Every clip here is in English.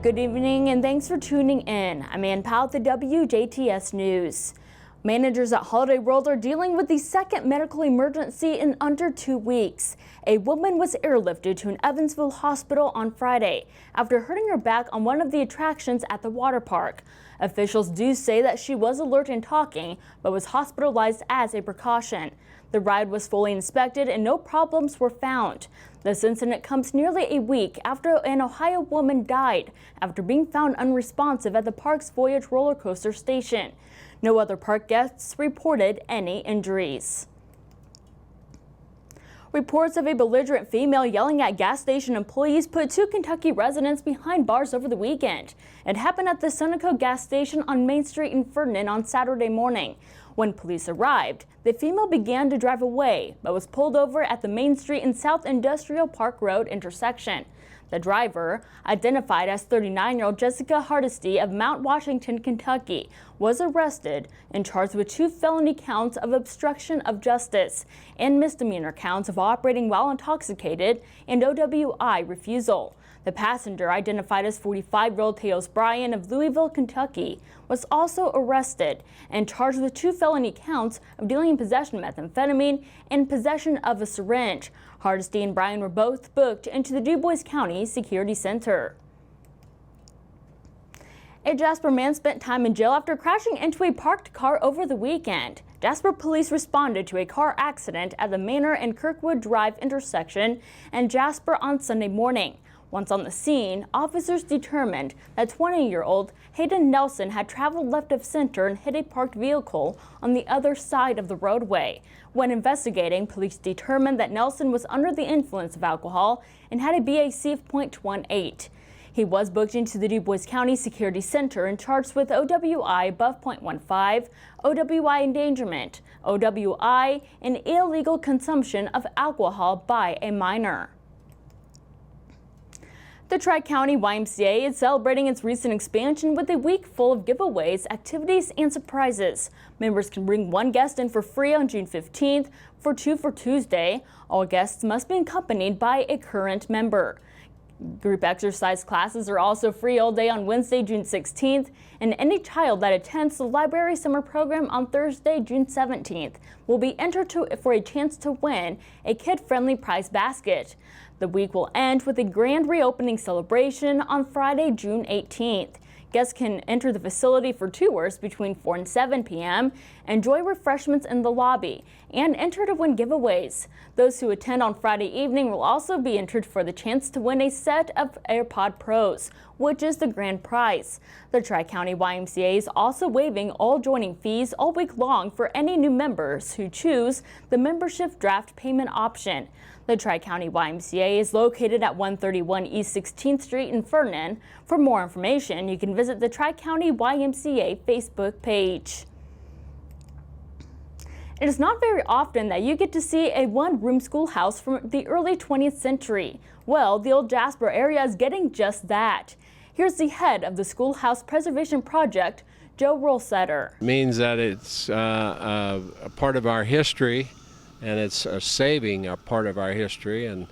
Good evening and thanks for tuning in. I'm Ann Powell with the WJTS News. Managers at Holiday World are dealing with the second medical emergency in under 2 weeks. A woman was airlifted to an Evansville hospital on Friday after hurting her back on one of the attractions at the water park. Officials do say that she was alert and talking, but was hospitalized as a precaution. The ride was fully inspected and no problems were found. This incident comes nearly a week after an Ohio woman died after being found unresponsive at the park's Voyage roller coaster station. No other park guests reported any injuries. Reports of a belligerent female yelling at gas station employees put 2 Kentucky residents behind bars over the weekend. It happened at the Sunoco gas station on Main Street in Ferdinand on Saturday morning. When police arrived, the female began to drive away, but was pulled over at the Main Street and South Industrial Park Road intersection. The driver, identified as 39-year-old Jessica Hardesty of Mount Washington, Kentucky, was arrested and charged with 2 felony counts of obstruction of justice and misdemeanor counts of operating while intoxicated and OWI refusal. The passenger, identified as 45-year-old Teos Bryan of Louisville, Kentucky, was also arrested and charged with 2 felony counts of dealing in possession of methamphetamine and possession of a syringe. Hardesty and Bryan were both booked into the DuBois County Security Center. A Jasper man spent time in jail after crashing into a parked car over the weekend. Jasper police responded to a car accident at the Manor and Kirkwood Drive intersection in Jasper on Sunday morning. Once on the scene, officers determined that 20-year-old Hayden Nelson had traveled left of center and hit a parked vehicle on the other side of the roadway. When investigating, police determined that Nelson was under the influence of alcohol and had a BAC of .18. He was booked into the DuBois County Security Center and charged with OWI above .15, OWI endangerment, OWI, and illegal consumption of alcohol by a minor. The Tri-County YMCA is celebrating its recent expansion with a week full of giveaways, activities, and surprises. Members can bring 1 guest in for free on June 15th, for 2 for Tuesday. All guests must be accompanied by a current member. Group exercise classes are also free all day on Wednesday, June 16th, and any child that attends the library summer program on Thursday, June 17th, will be entered for a chance to win a kid-friendly prize basket. The week will end with a grand reopening celebration on Friday, June 18th. Guests can enter the facility for tours between 4 and 7 p.m., enjoy refreshments in the lobby, and enter to win giveaways. Those who attend on Friday evening will also be entered for the chance to win a set of AirPod Pros, which is the grand prize. The Tri-County YMCA is also waiving all joining fees all week long for any new members who choose the membership draft payment option. The Tri-County YMCA is located at 131 East 16th Street in Ferdinand. For more information, you can visit the Tri-County YMCA Facebook page. It is not very often that you get to see a one-room schoolhouse from the early 20th century. Well, the old Jasper area is getting just that. Here's the head of the Schoolhouse Preservation Project, Joe Rolsetter. It means that it's a part of our history, and it's saving a part of our history and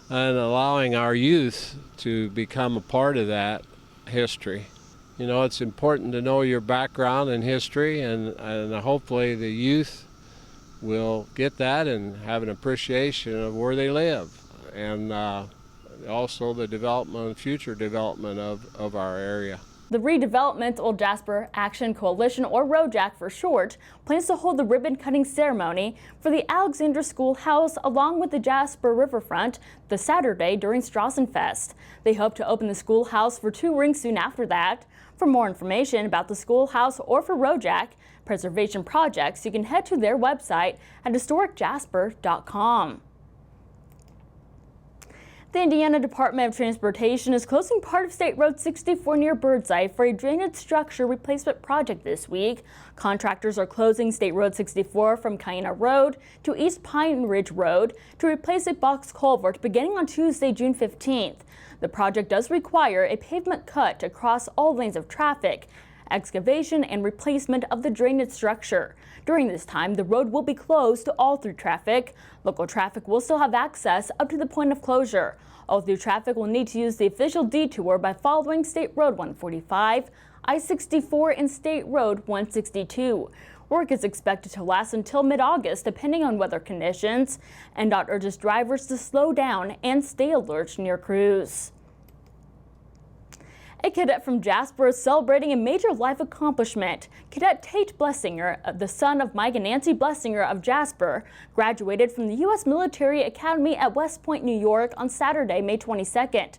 allowing our youth to become a part of that history. You know, it's important to know your background and history, and hopefully the youth will get that and have an appreciation of where they live, and also the development, future development of our area. The Redevelopment Old Jasper Action Coalition, or ROJAC for short, plans to hold the ribbon-cutting ceremony for the Alexandra Schoolhouse along with the Jasper Riverfront this Saturday during Strassenfest. They hope to open the schoolhouse for touring soon after that. For more information about the schoolhouse or for ROJAC preservation projects, you can head to their website at historicjasper.com. The Indiana Department of Transportation is closing part of State Road 64 near Birdseye for a drainage structure replacement project this week. Contractors are closing State Road 64 from Cayena Road to East Pine Ridge Road to replace a box culvert beginning on Tuesday, June 15th. The project does require a pavement cut across all lanes of traffic, excavation, and replacement of the drainage structure. During this time, the road will be closed to all through traffic. Local traffic will still have access up to the point of closure. All through traffic will need to use the official detour by following State Road 145, I-64, and State Road 162. Work is expected to last until mid-August, depending on weather conditions. NDOT urges drivers to slow down and stay alert near crews. A cadet from Jasper is celebrating a major life accomplishment. Cadet Tate Blessinger, the son of Mike and Nancy Blessinger of Jasper, graduated from the U.S. Military Academy at West Point, New York on Saturday, May 22nd.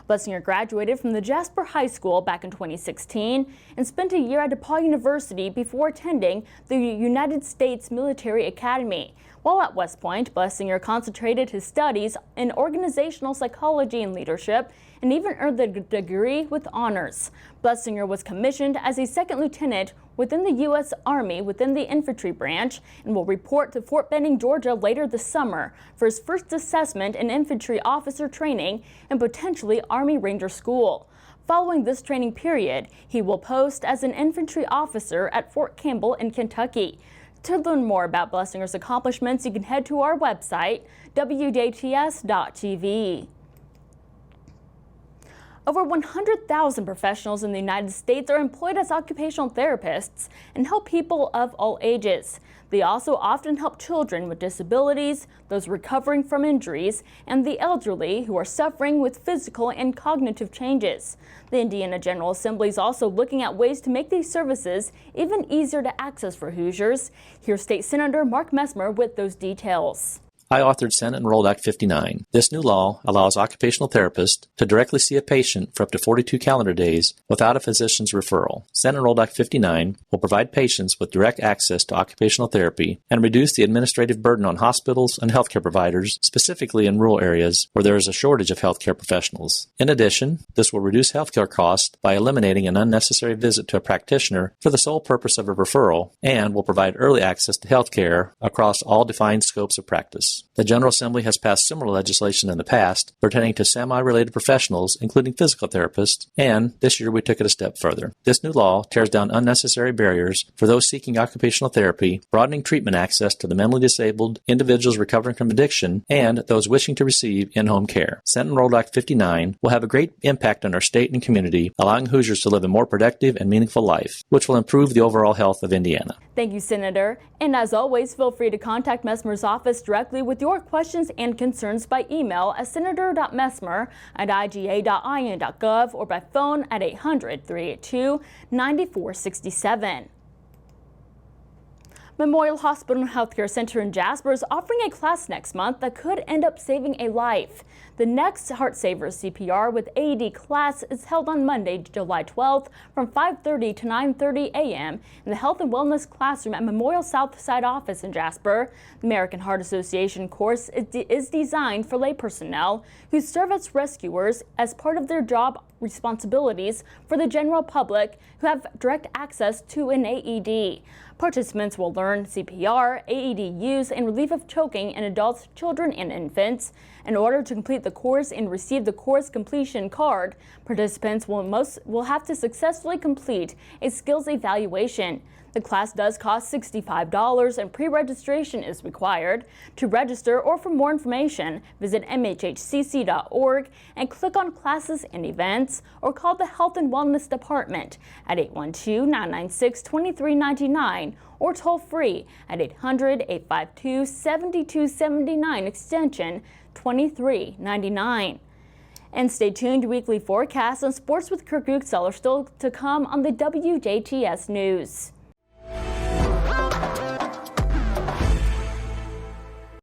Blessinger graduated from the Jasper High School back in 2016 and spent a year at DePaul University before attending the United States Military Academy. While at West Point, Blessinger concentrated his studies in organizational psychology and leadership and even earned the degree with honors. Blessinger was commissioned as a second lieutenant within the U.S. Army within the infantry branch and will report to Fort Benning, Georgia later this summer for his first assessment in infantry officer training and potentially Army Ranger School. Following this training period, he will post as an infantry officer at Fort Campbell in Kentucky. To learn more about Blessinger's accomplishments, you can head to our website, WJTS.tv. Over 100,000 professionals in the United States are employed as occupational therapists and help people of all ages. They also often help children with disabilities, those recovering from injuries, and the elderly who are suffering with physical and cognitive changes. The Indiana General Assembly is also looking at ways to make these services even easier to access for Hoosiers. Here's State Senator Mark Messmer with those details. I authored Senate Enrolled Act 59. This new law allows occupational therapists to directly see a patient for up to 42 calendar days without a physician's referral. Senate Enrolled Act 59 will provide patients with direct access to occupational therapy and reduce the administrative burden on hospitals and healthcare providers, specifically in rural areas where there is a shortage of healthcare professionals. In addition, this will reduce healthcare costs by eliminating an unnecessary visit to a practitioner for the sole purpose of a referral and will provide early access to healthcare across all defined scopes of practice. The General Assembly has passed similar legislation in the past pertaining to semi-related professionals, including physical therapists, and this year we took it a step further. This new law tears down unnecessary barriers for those seeking occupational therapy, broadening treatment access to the mentally disabled, individuals recovering from addiction, and those wishing to receive in-home care. Senate Enrolled Act 59 will have a great impact on our state and community, allowing Hoosiers to live a more productive and meaningful life, which will improve the overall health of Indiana. Thank you, Senator. And as always, feel free to contact Messmer's office directly with your questions and concerns by email at senator.messmer@iga.in.gov or by phone at 800-382-9467. Memorial Hospital and Healthcare Center in Jasper is offering a class next month that could end up saving a life. The next Heart Saver CPR with AED class is held on Monday, July 12th from 5:30 to 9:30 a.m. in the Health and Wellness Classroom at Memorial South Side Office in Jasper. The American Heart Association course is designed for lay personnel who serve as rescuers as part of their job responsibilities for the general public who have direct access to an AED. Participants will learn CPR, AED use, and relief of choking in adults, children, and infants. In order to complete the course and receive the course completion card, participants will have to successfully complete a skills evaluation. The class does cost $65 and pre-registration is required. To register or for more information, visit mhhcc.org and click on Classes and Events or call the Health and Wellness Department at 812-996-2399 or toll free at 800-852-7279 extension 2399. And stay tuned to weekly forecasts on sports with Kirk Gooksell are still to come on the WJTS News.